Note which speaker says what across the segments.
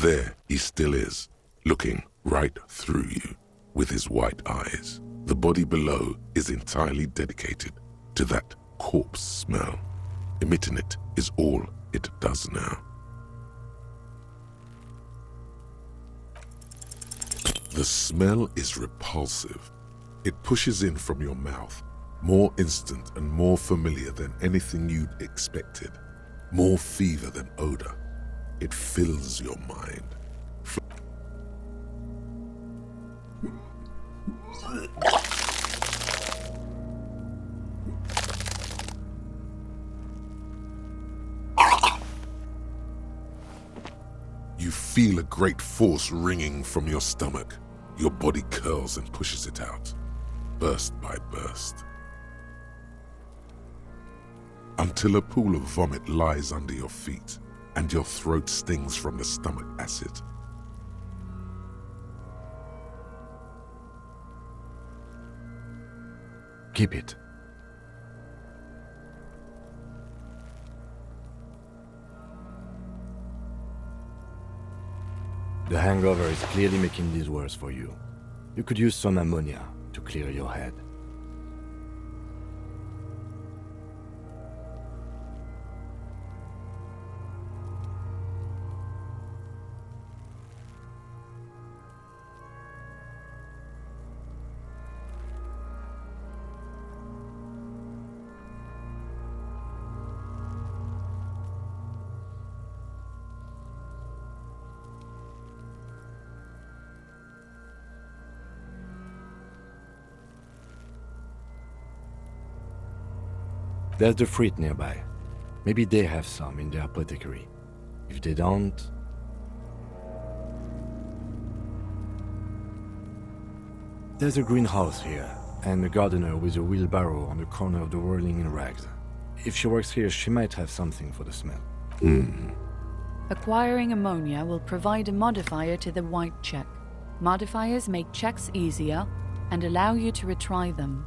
Speaker 1: There he still is, looking right through you with his white eyes. The body below is entirely dedicated to that corpse smell. Emitting it is all it does now. The smell is repulsive. It pushes in from your mouth, more instant and more familiar than anything you'd expected, more fever than odor. It fills your mind. You feel a great force ringing from your stomach. Your body curls and pushes it out, burst by burst, until a pool of vomit lies under your feet and your throat stings from the stomach acid.
Speaker 2: Keep it. The hangover is clearly making this worse for you. You could use some ammonia to clear your head. There's the fruit nearby. Maybe they have some in their apothecary. If they don't... There's a greenhouse here, and a gardener with a wheelbarrow on the corner of the whirling in rags. If she works here, she might have something for the smell.
Speaker 3: Acquiring ammonia will provide a modifier to the white check. Modifiers make checks easier and allow you to retry them.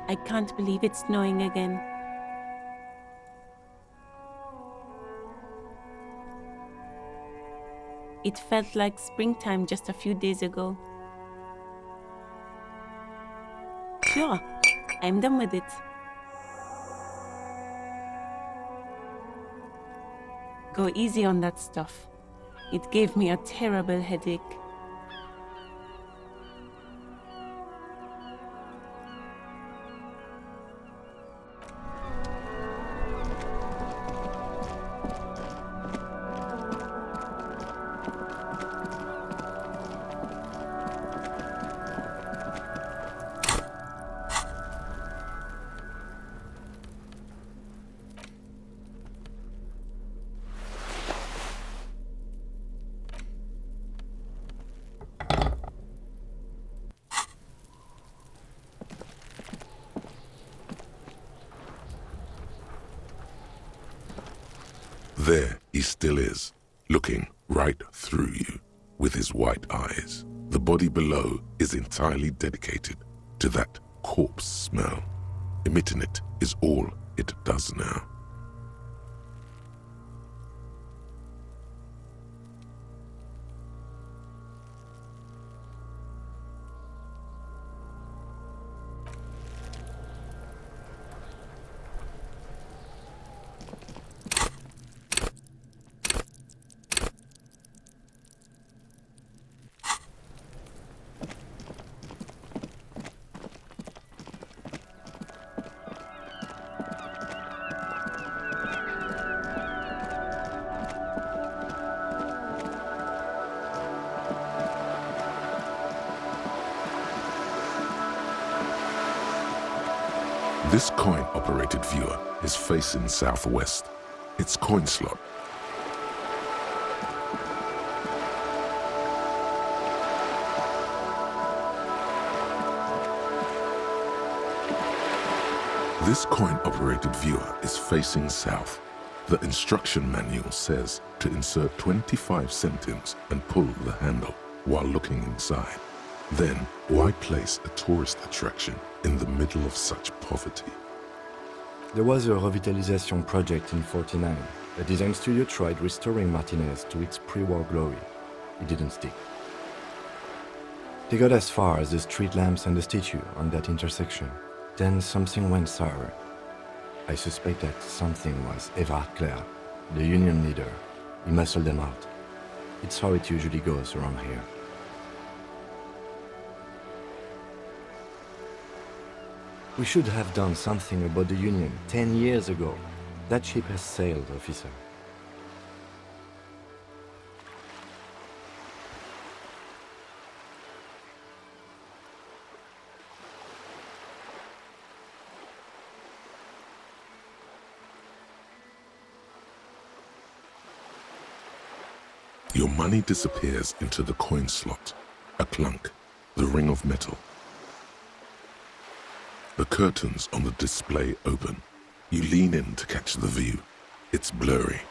Speaker 4: I can't believe it's snowing again. It felt like springtime just a few days ago. Sure, I'm done with it. Go easy on that stuff. It gave me a terrible headache.
Speaker 1: There he still is, looking right through you with his white eyes. The body below is entirely dedicated to that corpse smell. Emitting it is all it does now. This coin-operated viewer is facing southwest. Its coin slot. This coin-operated viewer is facing south. The instruction manual says to insert 25 centimes and pull the handle while looking inside. Then, why place a tourist attraction in the middle of such poverty?
Speaker 2: There was a revitalization project in '49. A design studio tried restoring Martinez to its pre-war glory. It didn't stick. They got as far as the street lamps and the statue on that intersection. Then something went sour. I suspect that something was Everard Clare, the union leader. He muscled them out. It's how it usually goes around here. We should have done something about the union 10 years ago. That ship has sailed, officer.
Speaker 1: Your money disappears into the coin slot. A clunk, the ring of metal. The curtains on the display open. You lean in to catch the view. It's blurry,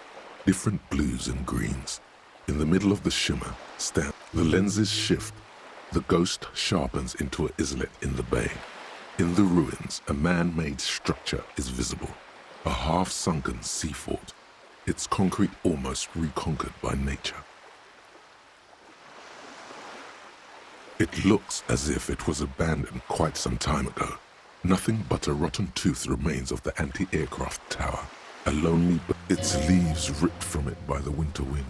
Speaker 1: different blues and greens. In the middle of the shimmer, stand. The lenses shift. The ghost sharpens into an islet in the bay. In the ruins, a man-made structure is visible. A half-sunken sea fort. Its concrete almost reconquered by nature. It looks as if it was abandoned quite some time ago. Nothing but a rotten tooth remains of the anti-aircraft tower. A lonely, its leaves ripped from it by the winter wind.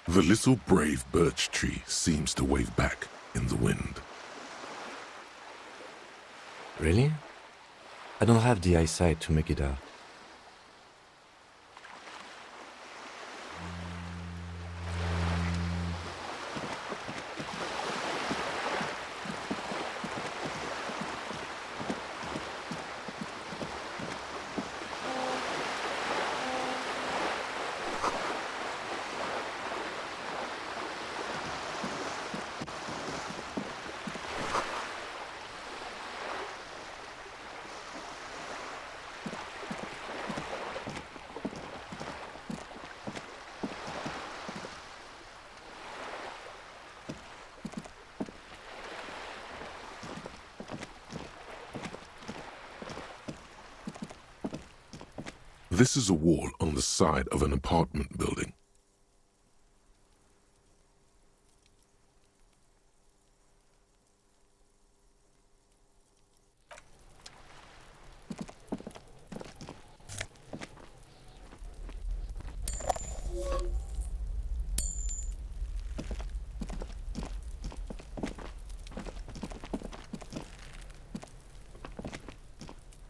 Speaker 1: The little brave birch tree seems to wave back in the wind.
Speaker 2: Really? I don't have the eyesight to make it out.
Speaker 1: This is a wall on the side of an apartment building.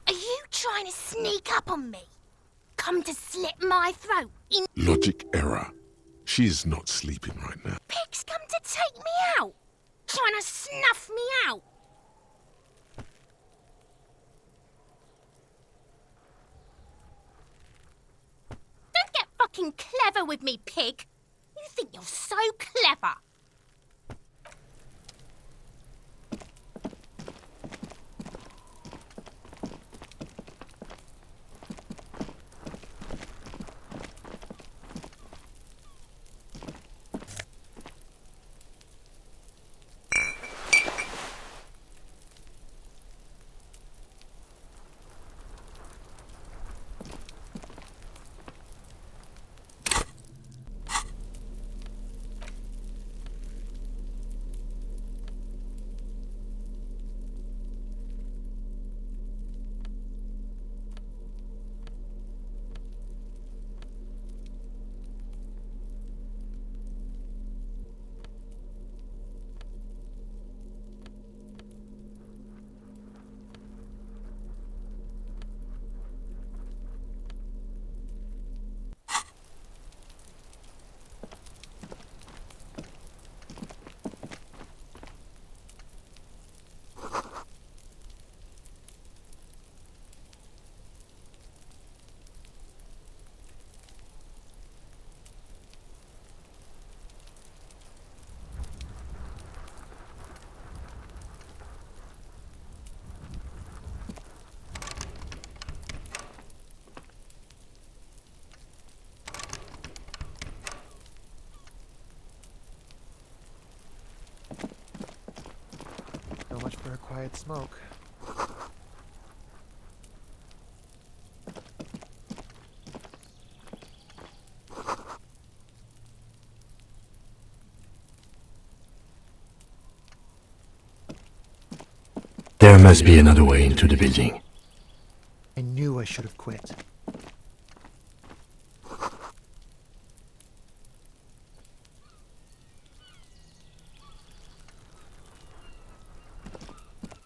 Speaker 5: Are you trying to sneak up on me? Come to slit my throat in...
Speaker 1: Logic error. She is not sleeping right now.
Speaker 5: Pig's come to take me out. Trying to snuff me out. Don't get fucking clever with me, pig. You think you're so clever.
Speaker 6: quiet smoke.
Speaker 2: There must be another way into the building.
Speaker 6: I knew I should have quit.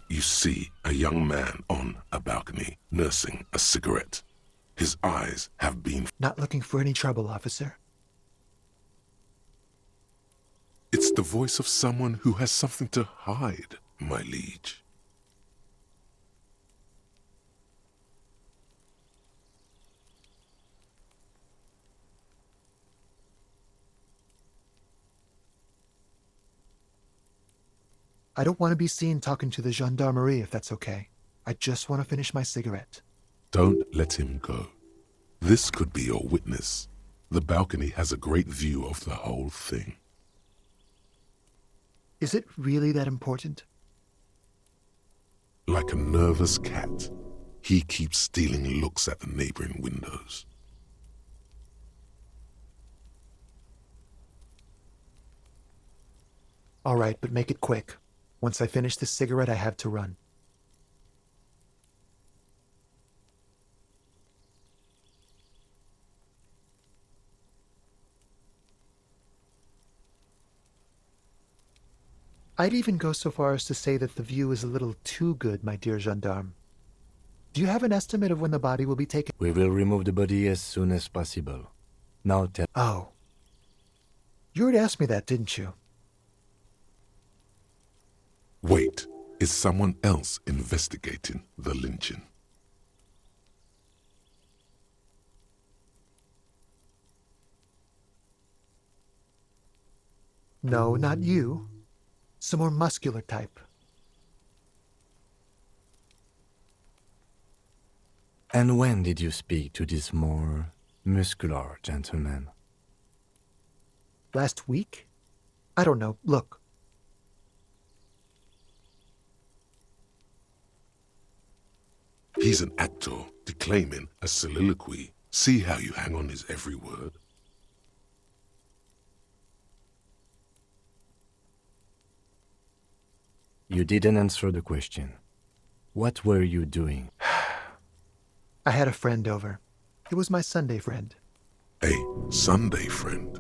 Speaker 1: You see a young man on a balcony nursing a cigarette. His eyes have been...
Speaker 6: Not looking for any trouble, officer.
Speaker 1: It's the voice of someone who has something to hide, my liege.
Speaker 6: I don't want to be seen talking to the gendarmerie if that's okay. I just want to finish my cigarette.
Speaker 1: Don't let him go. This could be your witness. The balcony has a great view of the whole thing.
Speaker 6: Is it really that important?
Speaker 1: Like a nervous cat, he keeps stealing looks at the neighboring windows.
Speaker 6: All right, but make it quick. Once I finish this cigarette, I have to run. I'd even go so far as to say that the view is a little too good, my dear gendarme. Do you have an estimate of when the body will be taken?
Speaker 2: We will remove the body as soon as possible. Now tell...
Speaker 6: Oh. You already asked me that, didn't you?
Speaker 1: Wait, is someone else investigating the lynching?
Speaker 6: No, not you. Some more muscular type.
Speaker 2: And when did you speak to this more muscular gentleman?
Speaker 6: Last week? I don't know. Look.
Speaker 1: He's an actor declaiming a soliloquy. See how you hang on his every word?
Speaker 2: You didn't answer the question. What were you doing?
Speaker 6: I had a friend over. It was my Sunday friend.
Speaker 1: A Sunday friend.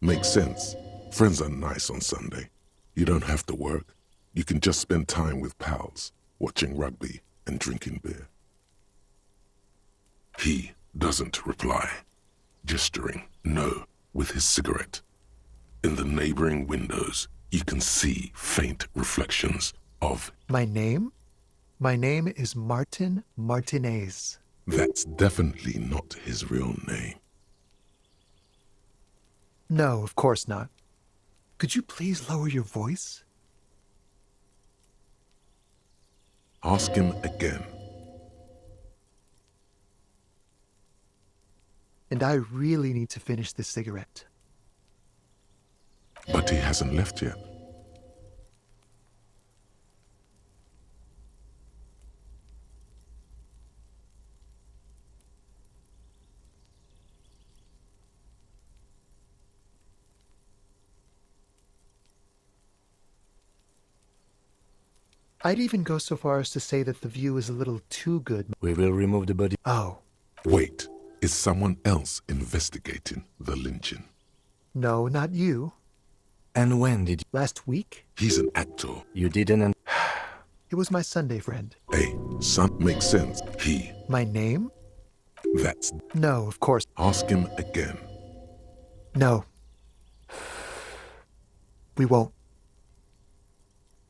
Speaker 1: Makes sense. Friends are nice on Sunday. You don't have to work. You can just spend time with pals, watching rugby and drinking beer. He doesn't reply, gesturing no with his cigarette. In the neighboring windows, you can see faint reflections of...
Speaker 6: My name? My name is Martin Martinez.
Speaker 1: That's definitely not his real name.
Speaker 6: No, of course not. Could you please lower your voice?
Speaker 1: Ask him again.
Speaker 6: And I really need to finish this cigarette.
Speaker 1: But he hasn't left yet.
Speaker 6: I'd even go so far as to say that the view is a little too good.
Speaker 2: We will remove the body.
Speaker 6: Oh,
Speaker 1: Wait, is someone else investigating the lynching?
Speaker 6: no, not you.
Speaker 2: And when did
Speaker 6: Last week?
Speaker 1: He's an actor.
Speaker 2: you didn't...
Speaker 6: It was my Sunday friend.
Speaker 1: A son makes sense. He.
Speaker 6: My name?
Speaker 1: That's...
Speaker 6: No, of course.
Speaker 1: Ask him again.
Speaker 6: No. We won't.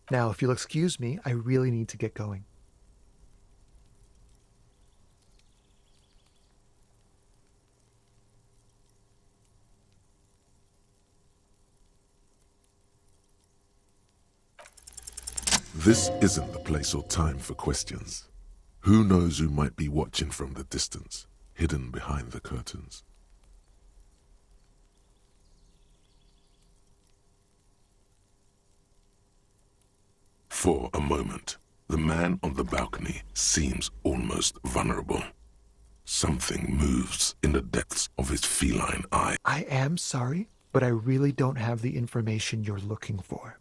Speaker 6: Now, if you'll excuse me, I really need to get going.
Speaker 1: This isn't the place or time for questions. Who knows who might be watching from the distance, hidden behind the curtains? For a moment, the man on the balcony seems almost vulnerable. Something moves in the depths of his feline eye.
Speaker 6: I am sorry, but I really don't have the information you're looking for.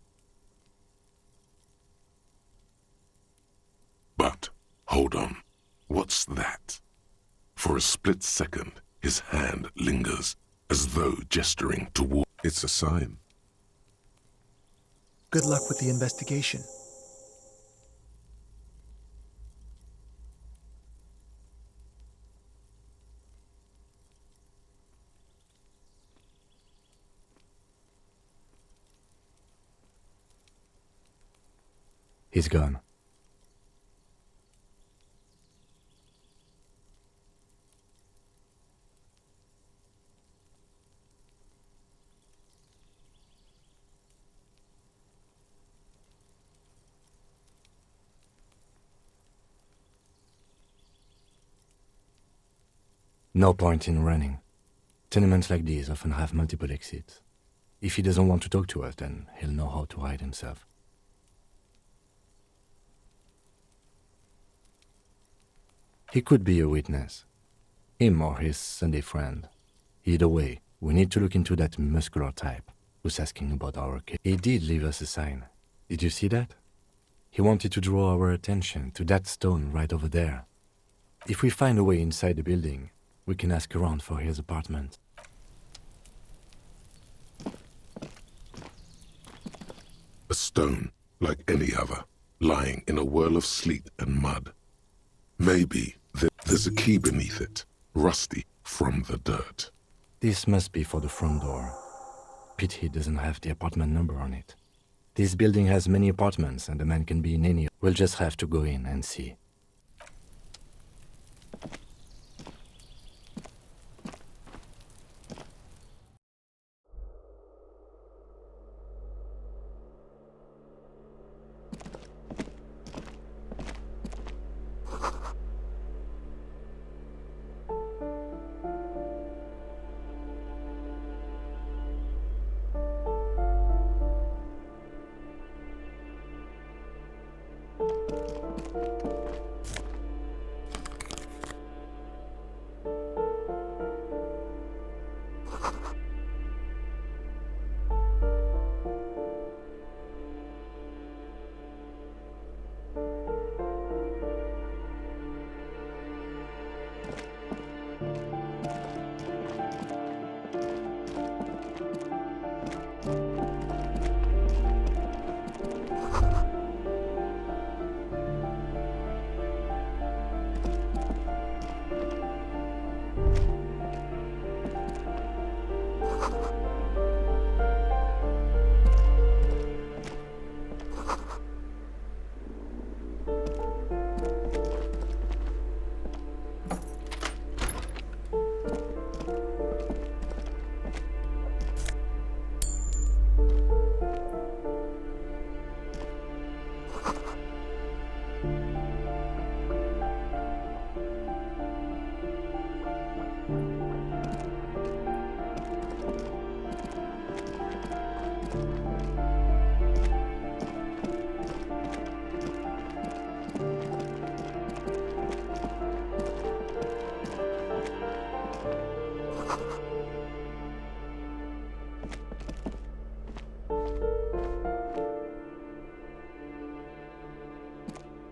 Speaker 1: But, hold on, what's that? For a split second, his hand lingers, as though gesturing toward. It's a sign.
Speaker 6: Good luck with the investigation.
Speaker 2: He's gone. No point in running. Tenements like these often have multiple exits. If he doesn't want to talk to us, then he'll know how to hide himself. He could be a witness. Him or his Sunday friend. Either way, we need to look into that muscular type who's asking about our kid. He did leave us a sign. Did you see that? He wanted to draw our attention to that stone right over there. If we find a way inside the building, we can ask around for his apartment.
Speaker 1: A stone, like any other, lying in a whirl of sleet and mud. Maybe there's a key beneath it, rusty from the dirt.
Speaker 2: This must be for the front door. Pity doesn't have the apartment number on it. This building has many apartments and the man can be in any. We'll just have to go in and see.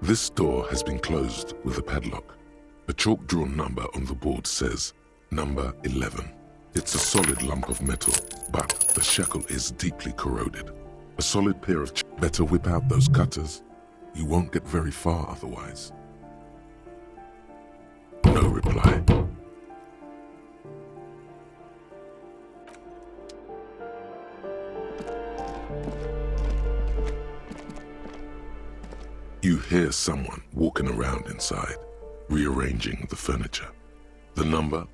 Speaker 1: This door has been closed with a padlock. A chalk-drawn number on the board says, number 11. It's a solid lump of metal, but the shackle is deeply corroded. A solid pair of better whip out those cutters. You won't get very far otherwise. No reply. You hear someone walking around inside, rearranging the furniture. The number.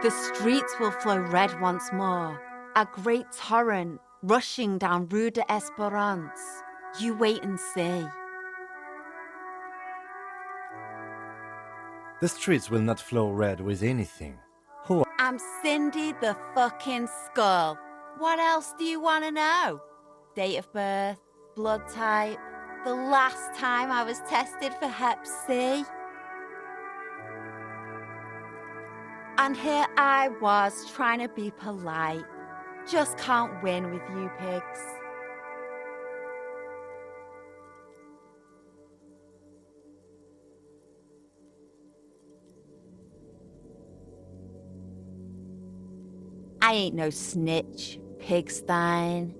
Speaker 7: The streets will flow red once more, a great torrent rushing down Rue de Esperance. You wait and see.
Speaker 2: The streets will not flow red with anything.
Speaker 7: I'm Cindy the fucking Skull. What else do you want to know? Date of birth, blood type, the last time I was tested for Hep C. And here I was trying to be polite. Just can't win with you pigs. I ain't no snitch, pigstein.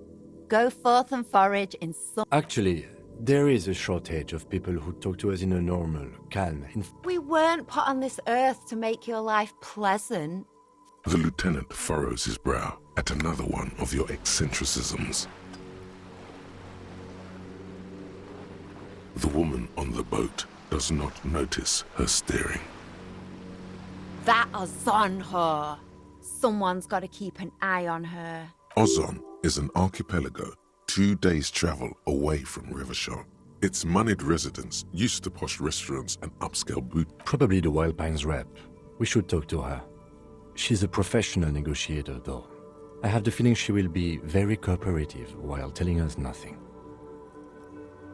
Speaker 7: Go forth and forage in some...
Speaker 2: Actually, there is a shortage of people who talk to us in a normal, calm,
Speaker 7: We weren't put on this earth to make your life pleasant.
Speaker 1: The lieutenant furrows his brow at another one of your eccentricisms. The woman on the boat does not notice her staring.
Speaker 7: That Ozon whore. Someone's got to keep an eye on her.
Speaker 1: Ozon is an archipelago 2 days' travel away from Rivershore. Its moneyed residents used to posh restaurants and upscale boot.
Speaker 2: Probably the Wild Pines rep. We should talk to her. She's a professional negotiator, though. I have the feeling she will be very cooperative while telling us nothing.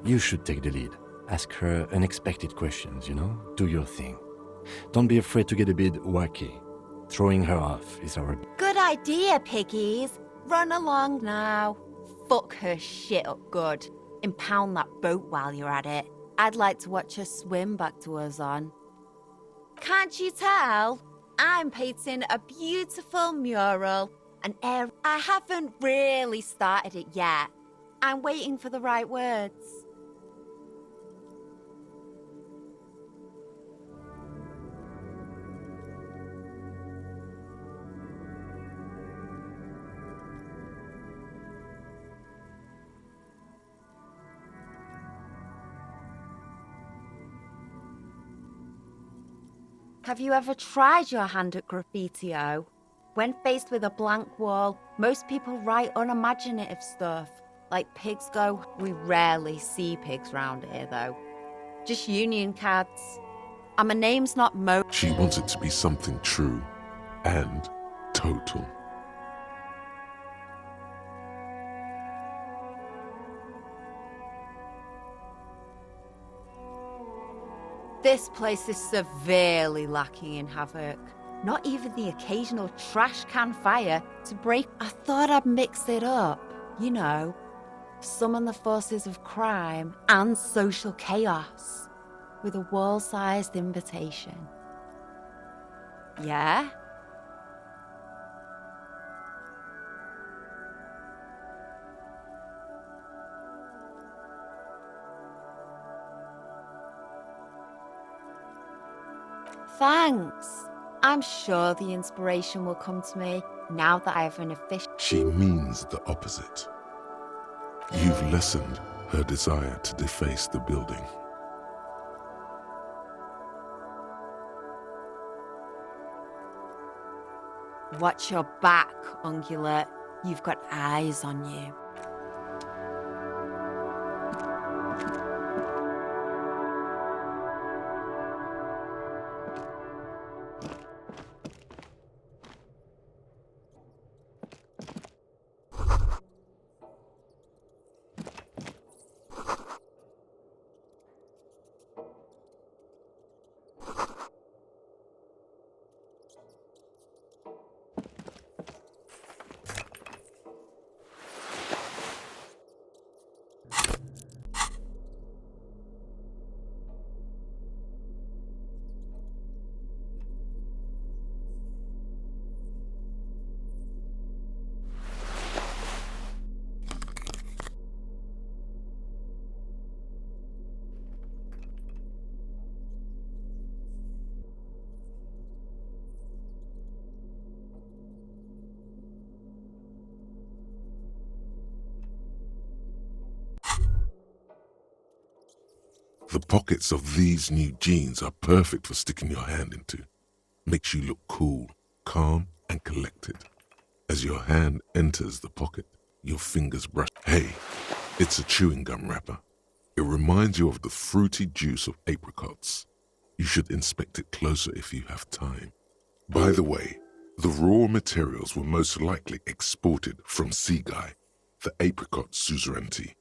Speaker 2: You should take the lead. Ask her unexpected questions, you know? Do your thing. Don't be afraid to get a bit wacky. Throwing her off is our...
Speaker 7: Good idea, piggies. Run along now. Fuck her shit up good. Impound that boat while you're at it. I'd like to watch her swim back to Ozon. Can't you tell? I'm painting a beautiful mural. I haven't really started it yet. I'm waiting for the right words. Have you ever tried your hand at graffiti-o? When faced with a blank wall, most people write unimaginative stuff. Like pigs go. We rarely see pigs round here, though. Just union cards. And my name's not Mo.
Speaker 1: She wants it to be something true and total.
Speaker 7: This place is severely lacking in havoc. Not even the occasional trash can fire to break. I thought I'd mix it up, you know. Summon the forces of crime and social chaos with a wall-sized invitation. Yeah? Thanks. I'm sure the inspiration will come to me now that I have an official...
Speaker 1: She means the opposite. You've lessened her desire to deface the building.
Speaker 7: Watch your back, ungulate. You've got eyes on you.
Speaker 1: The pockets of these new jeans are perfect for sticking your hand into. Makes you look cool calm and collected. As your hand enters the pocket, your fingers brush. Hey, it's a chewing gum wrapper. It reminds you of the fruity juice of apricots. You should inspect it closer if you have time. By the way, the raw materials were most likely exported from Seaguy, the apricot suzerainty,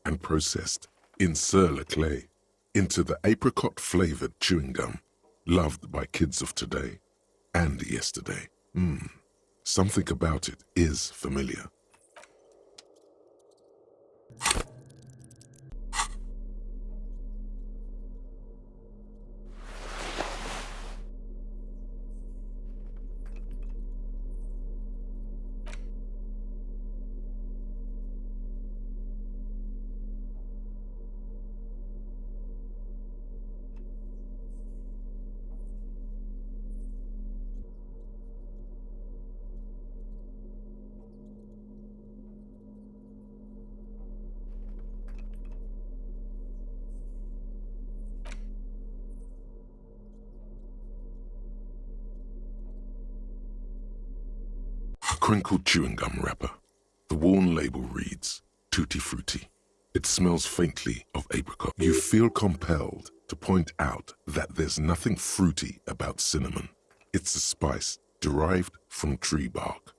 Speaker 1: and processed in sur-le-clay into the apricot-flavored chewing gum loved by kids of today and yesterday. Something about it is familiar. A crinkled chewing gum wrapper. The worn label reads, Tutti Frutti. It smells faintly of apricot. You feel compelled to point out that there's nothing fruity about cinnamon. It's a spice derived from tree bark.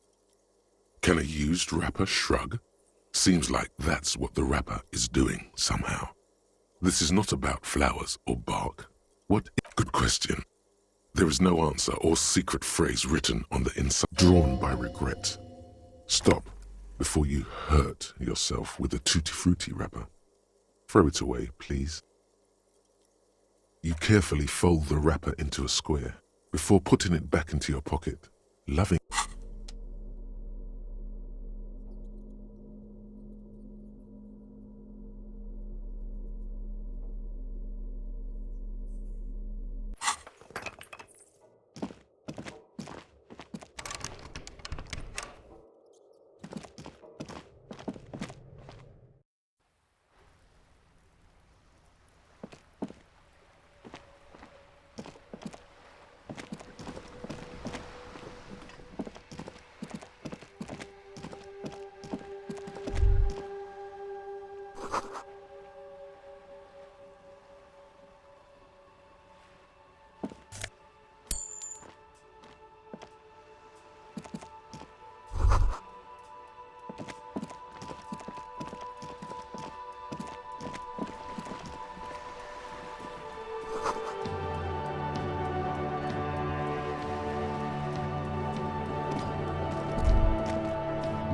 Speaker 1: Can a used wrapper shrug? Seems like that's what the wrapper is doing somehow. This is not about flowers or bark. What? Good question. There is no answer or secret phrase written on the inside, drawn by regret. Stop before you hurt yourself with a Tutti Frutti wrapper. Throw it away, please. You carefully fold the wrapper into a square before putting it back into your pocket, loving.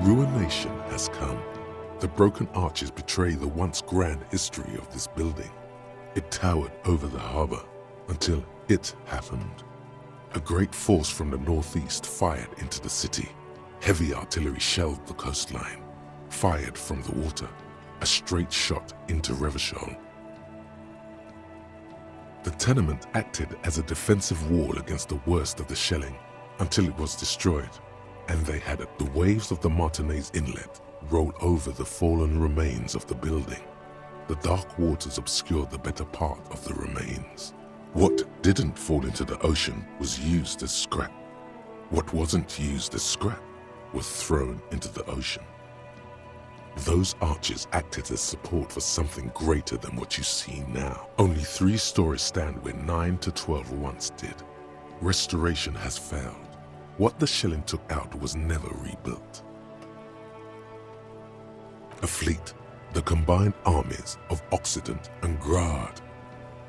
Speaker 1: Ruination has come. The broken arches betray the once grand history of this building. It towered over the harbor until it happened. A great force from the northeast fired into the city. Heavy artillery shelled the coastline, fired from the water, a straight shot into Revachol. The tenement acted as a defensive wall against the worst of the shelling until it was destroyed, and they had it. The waves of the Martinez Inlet rolled over the fallen remains of the building. The dark waters obscured the better part of the remains. What didn't fall into the ocean was used as scrap. What wasn't used as scrap was thrown into the ocean. Those arches acted as support for something greater than what you see now. Only 3 stories stand where 9 to 12 once did. Restoration has failed. What the shelling took out was never rebuilt. A fleet, the combined armies of Occident and Grad,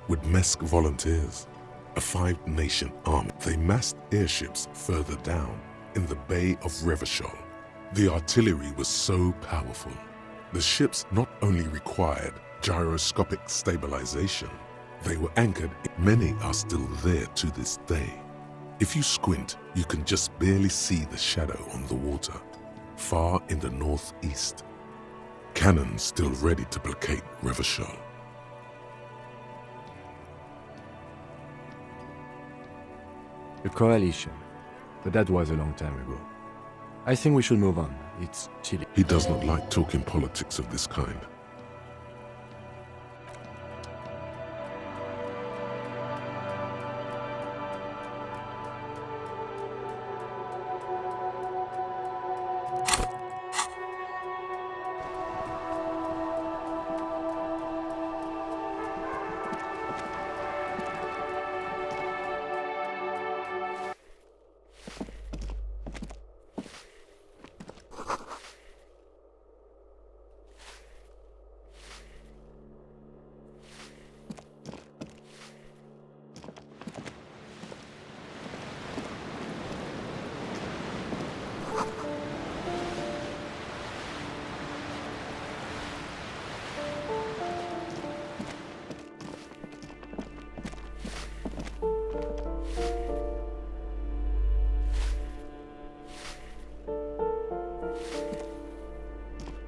Speaker 1: with Mesk volunteers, a 5-nation army. They massed airships further down in the Bay of Revachol. The artillery was so powerful. The ships not only required gyroscopic stabilization, they were anchored. Many are still there to this day. If you squint, you can just barely see the shadow on the water, far in the northeast. Cannons still ready to placate Revachol.
Speaker 2: The coalition. But that was a long time ago. I think we should move on. It's chilly.
Speaker 1: He does not like talking politics of this kind.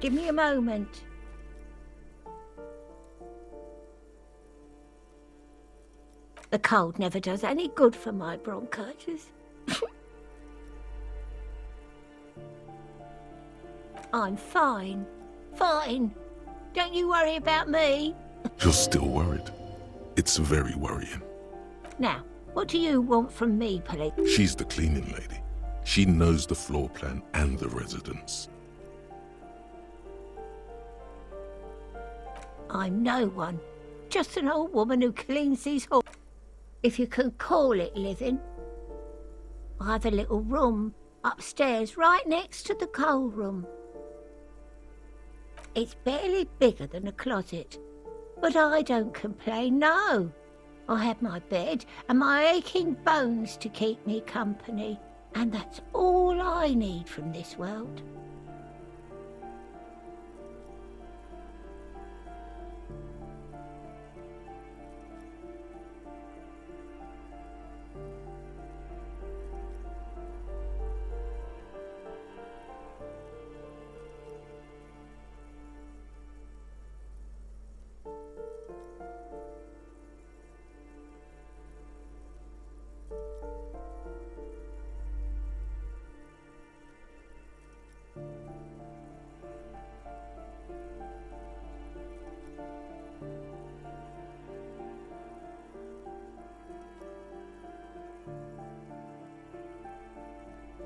Speaker 8: Give me a moment. The cold never does any good for my bronchitis. I'm fine. Fine. Don't you worry about me.
Speaker 1: You're still worried. It's very worrying.
Speaker 8: Now, what do you want from me, police?
Speaker 1: She's the cleaning lady. She knows the floor plan and the residence.
Speaker 8: I'm no one. Just an old woman who cleans these halls. If you can call it living. I have a little room upstairs right next to the coal room. It's barely bigger than a closet, but I don't complain, no. I have my bed and my aching bones to keep me company, and that's all I need from this world.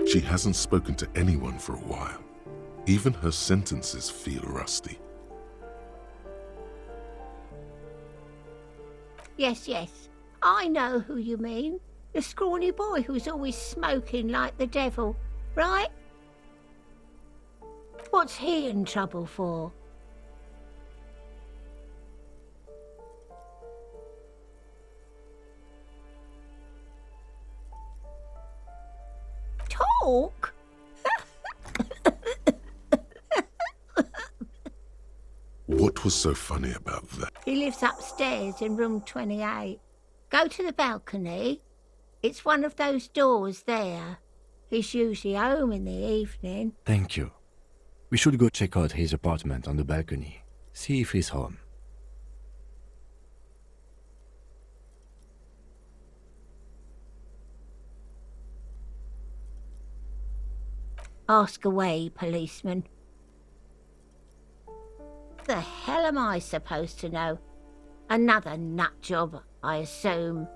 Speaker 1: She hasn't spoken to anyone for a while. Even her sentences feel rusty.
Speaker 8: Yes, yes, I know who you mean. The scrawny boy who's always smoking like the devil, right? What's he in trouble for? Talk?
Speaker 1: What was so funny about that?
Speaker 8: He lives upstairs in room 28. Go to the balcony. It's one of those doors there. He's usually home in the evening.
Speaker 2: Thank you. We should go check out his apartment on the balcony. See if he's home.
Speaker 8: Ask away, policeman. The hell am I supposed to know? Another nut job, I assume.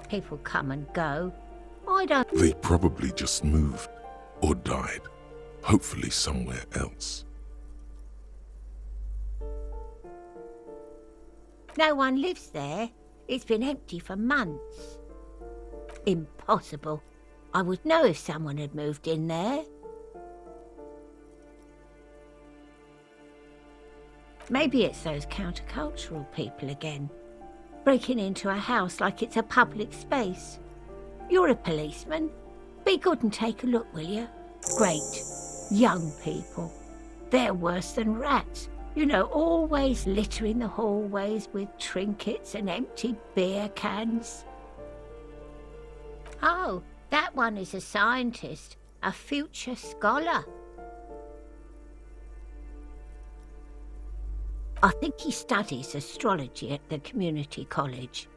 Speaker 8: People come and go. I don't...
Speaker 1: They probably just moved or died, hopefully somewhere else.
Speaker 8: No one lives there. It's been empty for months. Impossible. I would know if someone had moved in there. Maybe it's those countercultural people again, breaking into a house like it's a public space. You're a policeman. Be good and take a look, will you? Great. Young people. They're worse than rats. You know, always littering the hallways with trinkets and empty beer cans. Oh, that one is a scientist, a future scholar. I think he studies astrology at the community college.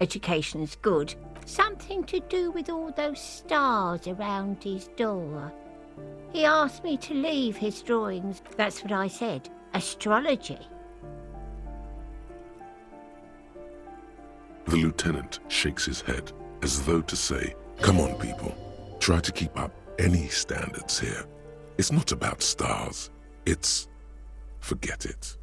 Speaker 8: Education's good. Something to do with all those stars around his door. He asked me to leave his drawings. That's what I said. Astrology.
Speaker 1: The lieutenant shakes his head as though to say, "Come on, people. Try to keep up any standards here. It's not about stars. It's... forget it."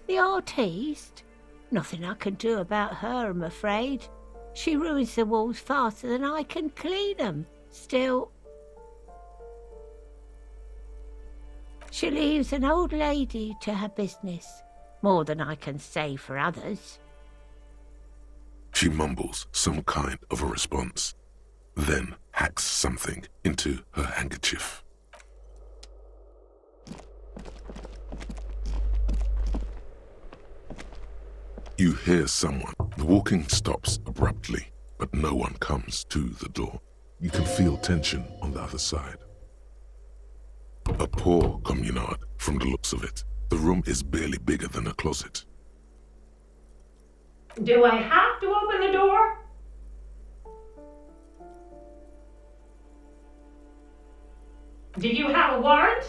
Speaker 8: The artiste? Nothing I can do about her, I'm afraid. She ruins the walls faster than I can clean them. Still, she leaves an old lady to her business. More than I can say for others.
Speaker 1: She mumbles some kind of a response, then hacks something into her handkerchief. You hear someone. The walking stops abruptly, but no one comes to the door. You can feel tension on the other side. A poor communard, from the looks of it. The room is barely bigger than a closet.
Speaker 9: Do I have to open the door? Do you have a warrant?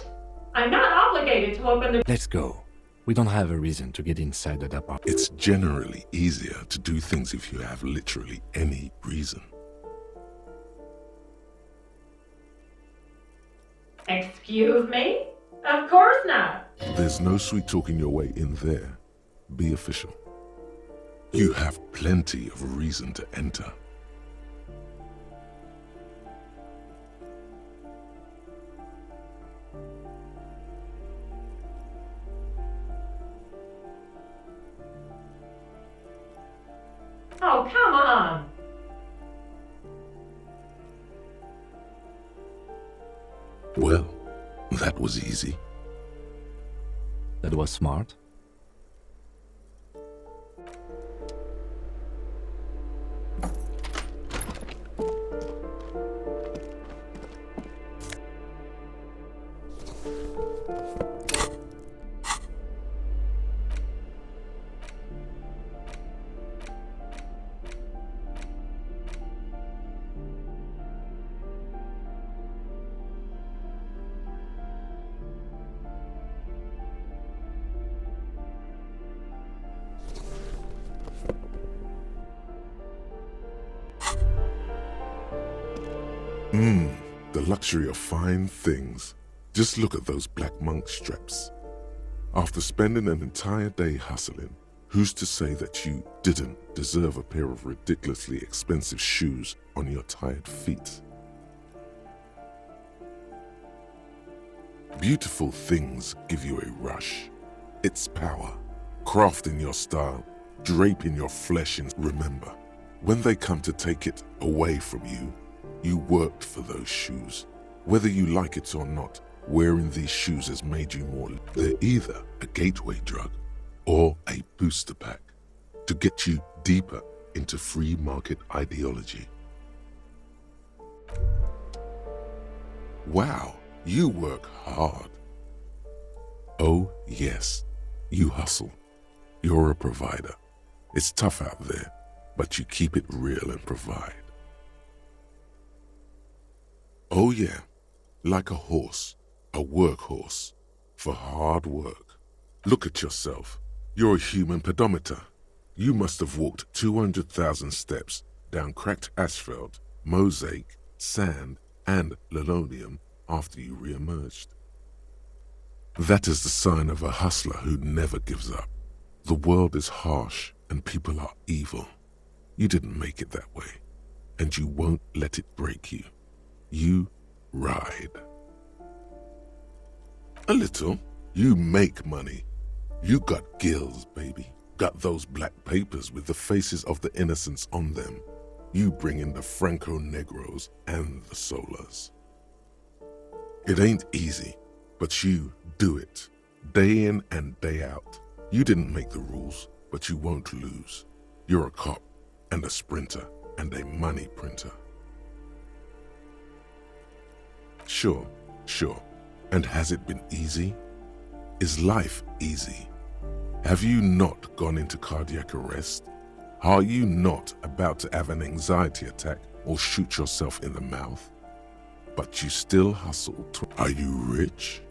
Speaker 9: I'm not obligated to open the...
Speaker 2: Let's go. We don't have a reason to get inside that apartment.
Speaker 1: It's generally easier to do things if you have literally any reason.
Speaker 9: Excuse me? Of course not.
Speaker 1: There's no sweet talking your way in there. Be official. You have plenty of reason to enter.
Speaker 9: Oh, come on.
Speaker 1: Well, that was easy.
Speaker 2: That was smart.
Speaker 1: The luxury of fine things. Just look at those black monk straps. After spending an entire day hustling, who's to say that you didn't deserve a pair of ridiculously expensive shoes on your tired feet? Beautiful things give you a rush. It's power, crafting your style, draping your flesh in. Remember, when they come to take it away from you, you worked for those shoes. Whether you like it or not, wearing these shoes has made you more. They're either a gateway drug or a booster pack to get you deeper into free market ideology. Wow, you work hard. Oh yes, you hustle. You're a provider. It's tough out there, but you keep it real and provide. Oh yeah, like a horse, a workhorse, for hard work. Look at yourself. You're a human pedometer. You must have walked 200,000 steps down cracked asphalt, mosaic, sand, and linoleum after you re-emerged. That is the sign of a hustler who never gives up. The world is harsh and people are evil. You didn't make it that way, and you won't let it break you. You ride. A little. You make money. You got gills, baby. Got those black papers with the faces of the innocents on them. You bring in the Franco-Negros and the Solas. It ain't easy, but you do it. Day in and day out. You didn't make the rules, but you won't lose. You're a cop and a sprinter and a money printer. Sure. And has it been easy? Is life easy? Have you not gone into cardiac arrest? Are you not about to have an anxiety attack or shoot yourself in the mouth? But you still hustle. Are you rich?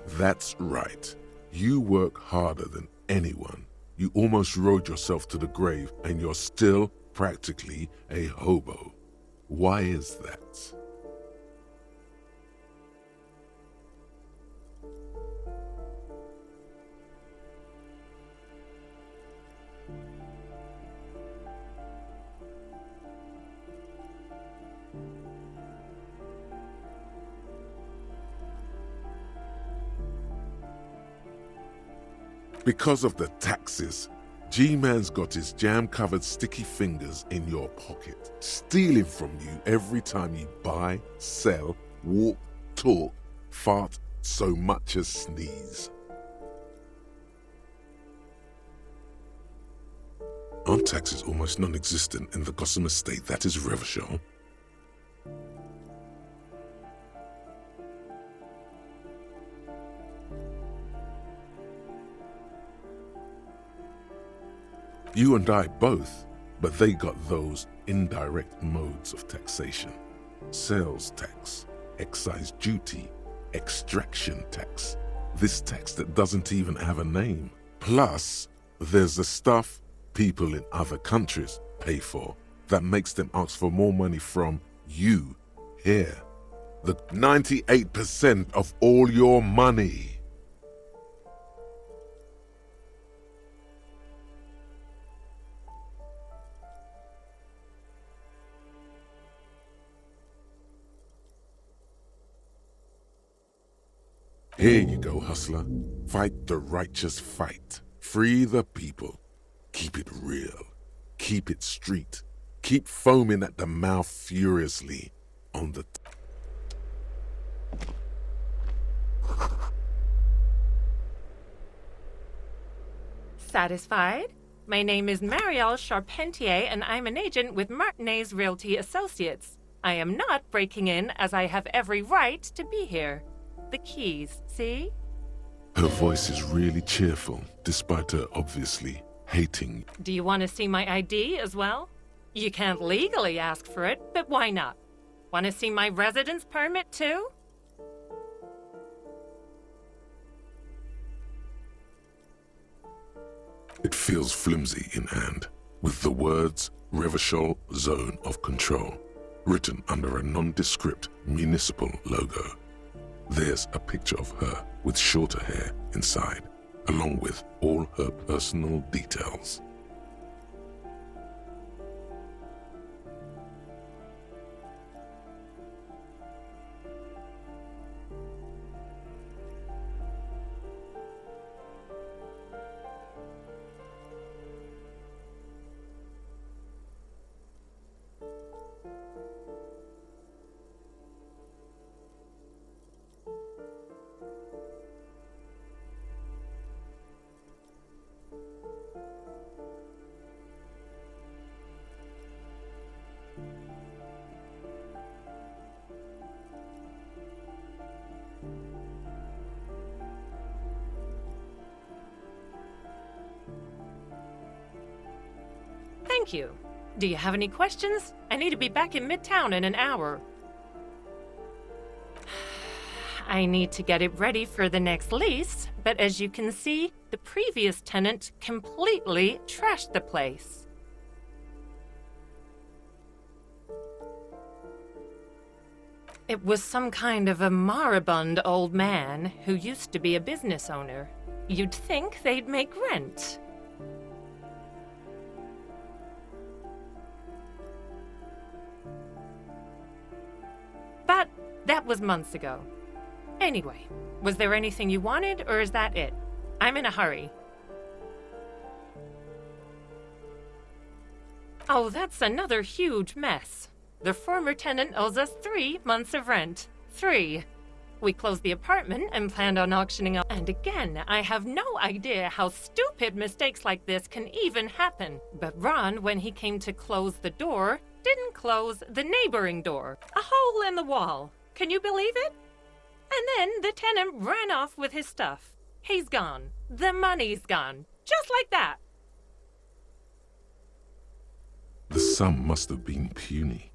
Speaker 1: That's right. You work harder than anyone. You almost rode yourself to the grave and you're still practically a hobo. Why is that? Because of the taxes, G-Man's got his jam-covered sticky fingers in your pocket, stealing from you every time you buy, sell, walk, talk, fart, so much as sneeze. Aren't taxes almost non-existent in the Gotham estate that is Revachol? You and I both, but they got those indirect modes of taxation. Sales tax, excise duty, extraction tax. This tax that doesn't even have a name. Plus, there's the stuff people in other countries pay for that makes them ask for more money from you here. The 98% of all your money. Here you go, hustler. Fight the righteous fight. Free the people. Keep it real. Keep it street. Keep foaming at the mouth furiously on the...
Speaker 9: Satisfied? My name is Marielle Charpentier, and I'm an agent with Martinez Realty Associates. I am not breaking in, as I have every right to be here. The keys, see?
Speaker 1: Her voice is really cheerful, despite her obviously hating.
Speaker 9: Do you want to see my ID as well? You can't legally ask for it, but why not? Want to see my residence permit too?
Speaker 1: It feels flimsy in hand, with the words Revachol Zone of Control written under a nondescript municipal logo. There's a picture of her with shorter hair inside, along with all her personal details.
Speaker 9: Thank you. Do you have any questions? I need to be back in Midtown in an hour. I need to get it ready for the next lease, but as you can see, the previous tenant completely trashed the place. It was some kind of a moribund old man who used to be a business owner. You'd think they'd make rent. But that was months ago. Anyway, was there anything you wanted, or is that it? I'm in a hurry. Oh, that's another huge mess. The former tenant owes us 3 months of rent. 3. We closed the apartment and planned on auctioning off. And again, I have no idea how stupid mistakes like this can even happen. But Ron, when he came to close the door, didn't close the neighboring door. A hole in the wall. Can you believe it? And then the tenant ran off with his stuff. He's gone. The money's gone. Just like that.
Speaker 1: The sum must have been puny.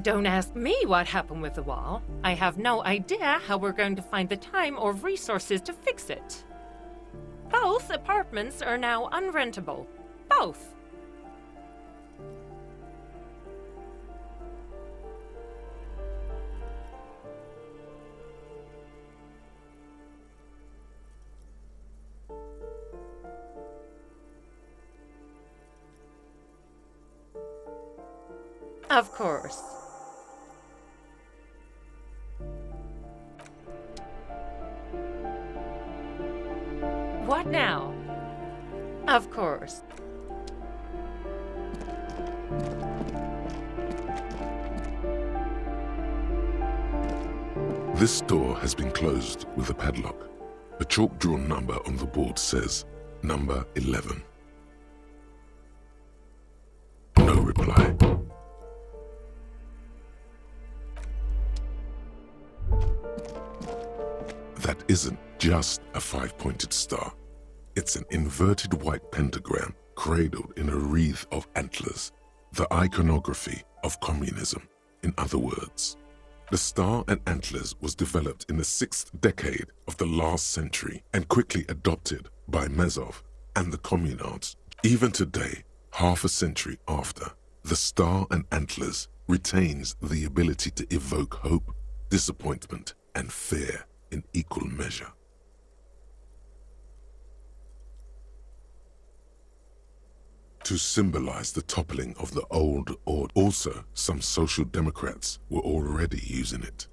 Speaker 9: Don't ask me what happened with the wall. I have no idea how we're going to find the time or resources to fix it. Both apartments are now unrentable. Both. Of course. What now? Of course.
Speaker 1: This door has been closed with a padlock. A chalk-drawn number on the board says, number 11. No reply. That isn't just a five-pointed star. It's an inverted white pentagram cradled in a wreath of antlers, the iconography of communism. In other words, the star and antlers was developed in the 6th decade of the last century and quickly adopted by Mazov and the communards. Even today, half a century after, the star and antlers retains the ability to evoke hope, disappointment, and fear in equal measure. To symbolize the toppling of the old order. Also, some social democrats were already using it.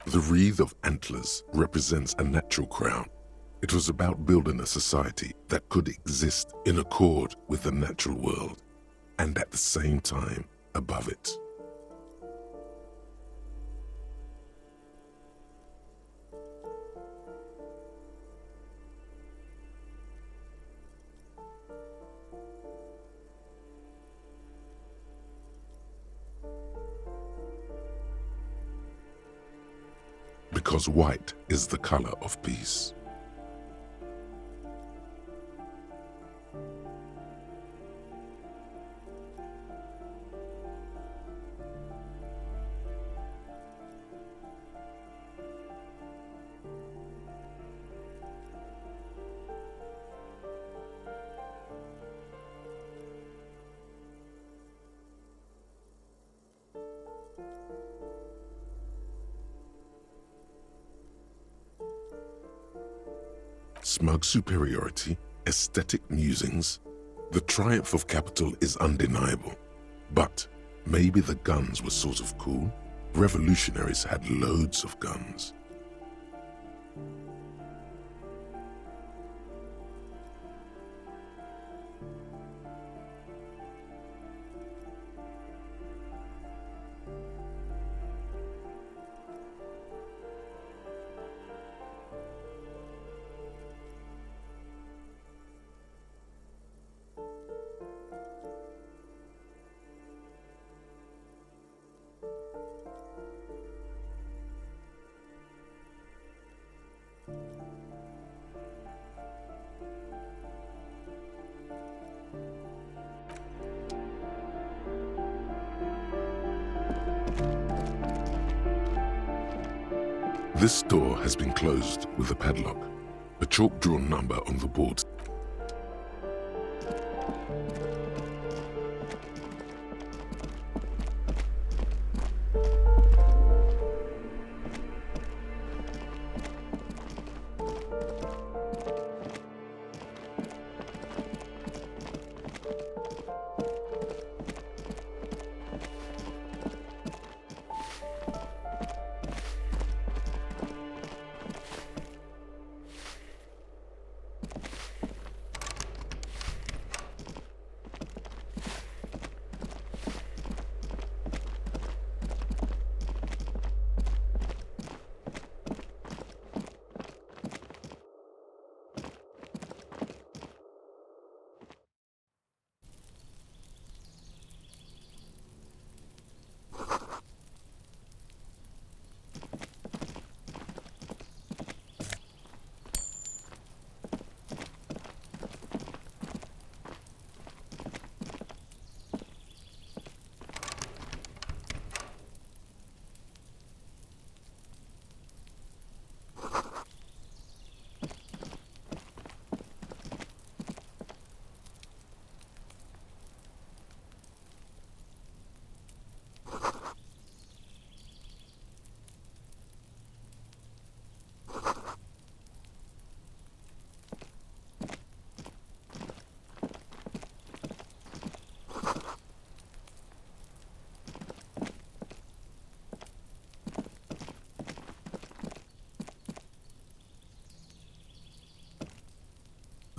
Speaker 1: The wreath of antlers represents a natural crown. It was about building a society that could exist in accord with the natural world, and at the same time above it. Because white is the color of peace. Smug superiority, aesthetic musings. The triumph of capital is undeniable. But maybe the guns were sort of cool. Revolutionaries had loads of guns. This door has been closed with a padlock. A chalk-drawn number on the board.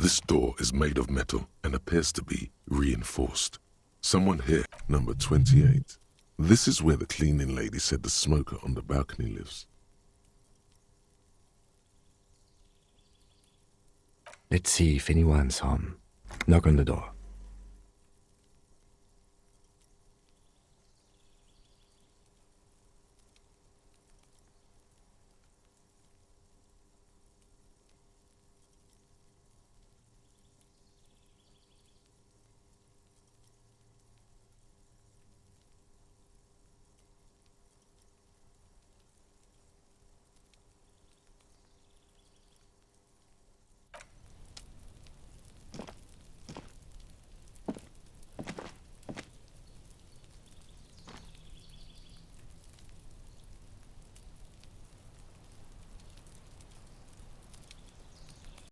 Speaker 1: This door is made of metal and appears to be reinforced. Someone here, number 28. This is where the cleaning lady said the smoker on the balcony lives.
Speaker 2: Let's see if anyone's home. Knock on the door.